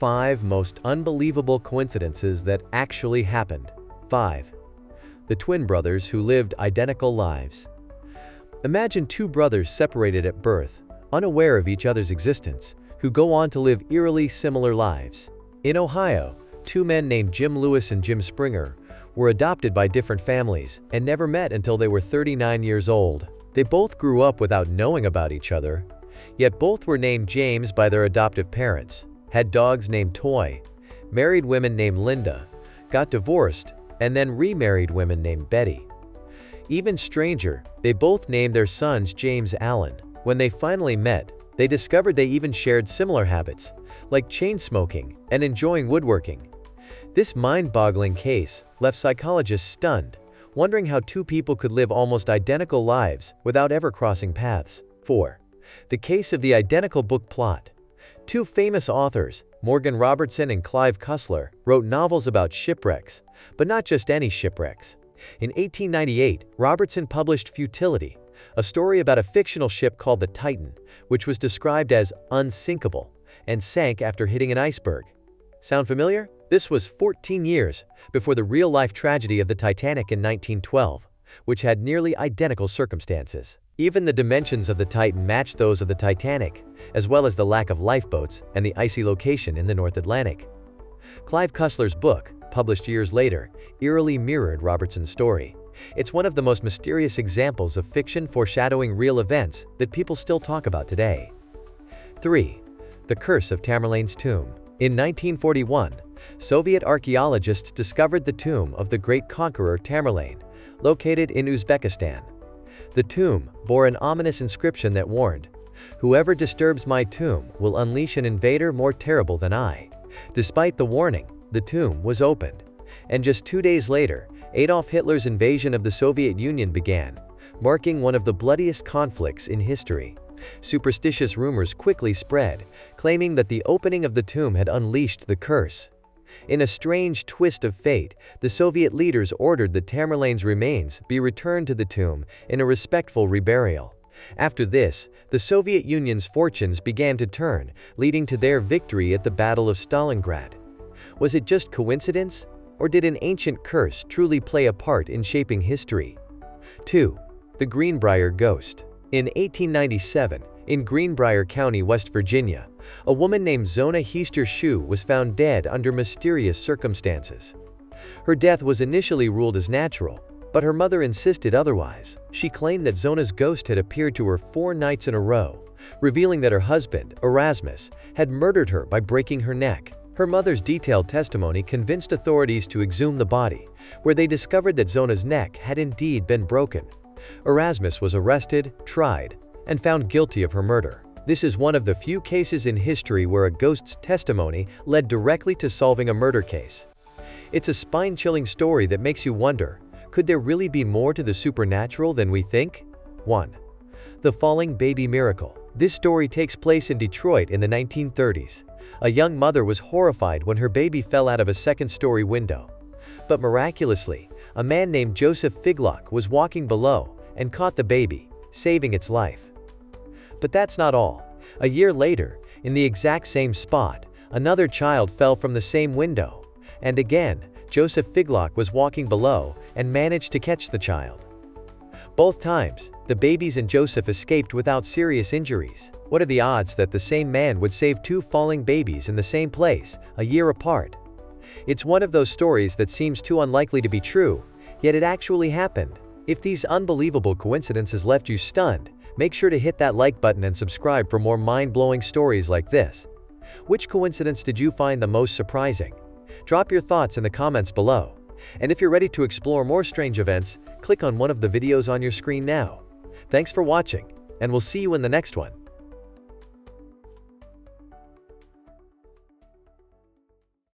5 most unbelievable coincidences that actually happened. 5. The twin brothers who lived identical lives. Imagine two brothers separated at birth, unaware of each other's existence, who go on to live eerily similar lives. In Ohio, two men named Jim Lewis and Jim Springer were adopted by different families and never met until they were 39 years old. They both grew up without knowing about each other, yet both were named James by their adoptive parents, had dogs named Toy, married women named Linda, got divorced, and then remarried women named Betty. Even stranger, they both named their sons James Allen. When they finally met, they discovered they even shared similar habits, like chain smoking and enjoying woodworking. This mind-boggling case left psychologists stunned, wondering how two people could live almost identical lives without ever crossing paths. 4. The case of the identical book plot. Two famous authors, Morgan Robertson and Clive Cussler, wrote novels about shipwrecks, but not just any shipwrecks. In 1898, Robertson published Futility, a story about a fictional ship called the Titan, which was described as unsinkable and sank after hitting an iceberg. Sound familiar? This was 14 years before the real-life tragedy of the Titanic in 1912, which had nearly identical circumstances. Even the dimensions of the Titan matched those of the Titanic, as well as the lack of lifeboats and the icy location in the North Atlantic. Clive Cussler's book, published years later, eerily mirrored Robertson's story. It's one of the most mysterious examples of fiction foreshadowing real events that people still talk about today. 3. The Curse of Tamerlane's Tomb. In 1941, Soviet archaeologists discovered the tomb of the great conqueror Tamerlane, located in Uzbekistan. The tomb bore an ominous inscription that warned, "Whoever disturbs my tomb will unleash an invader more terrible than I." Despite the warning, the tomb was opened, and just 2 days later, Adolf Hitler's invasion of the Soviet Union began, marking one of the bloodiest conflicts in history. Superstitious rumors quickly spread, claiming that the opening of the tomb had unleashed the curse. In a strange twist of fate, the Soviet leaders ordered that Tamerlane's remains be returned to the tomb in a respectful reburial. After this, the Soviet Union's fortunes began to turn, leading to their victory at the Battle of Stalingrad. Was it just coincidence, or did an ancient curse truly play a part in shaping history? 2. The Greenbrier Ghost. In 1897, in Greenbrier County, West Virginia, a woman named Zona Heaster Shue was found dead under mysterious circumstances. Her death was initially ruled as natural, but her mother insisted otherwise. She claimed that Zona's ghost had appeared to her 4 nights in a row, revealing that her husband, Erasmus, had murdered her by breaking her neck. Her mother's detailed testimony convinced authorities to exhume the body, where they discovered that Zona's neck had indeed been broken. Erasmus was arrested, tried, and found guilty of her murder. This is one of the few cases in history where a ghost's testimony led directly to solving a murder case. It's a spine-chilling story that makes you wonder, could there really be more to the supernatural than we think? 1. The Falling Baby Miracle. This story takes place in Detroit in the 1930s. A young mother was horrified when her baby fell out of a second-story window. But miraculously, a man named Joseph Figlock was walking below and caught the baby, saving its life. But that's not all. A year later, in the exact same spot, another child fell from the same window. And again, Joseph Figlock was walking below and managed to catch the child. Both times, the babies and Joseph escaped without serious injuries. What are the odds that the same man would save 2 falling babies in the same place, a year apart? It's one of those stories that seems too unlikely to be true, yet it actually happened. If these unbelievable coincidences left you stunned, make sure to hit that like button and subscribe for more mind-blowing stories like this. Which coincidence did you find the most surprising? Drop your thoughts in the comments below. And if you're ready to explore more strange events, click on one of the videos on your screen now. Thanks for watching, and we'll see you in the next one.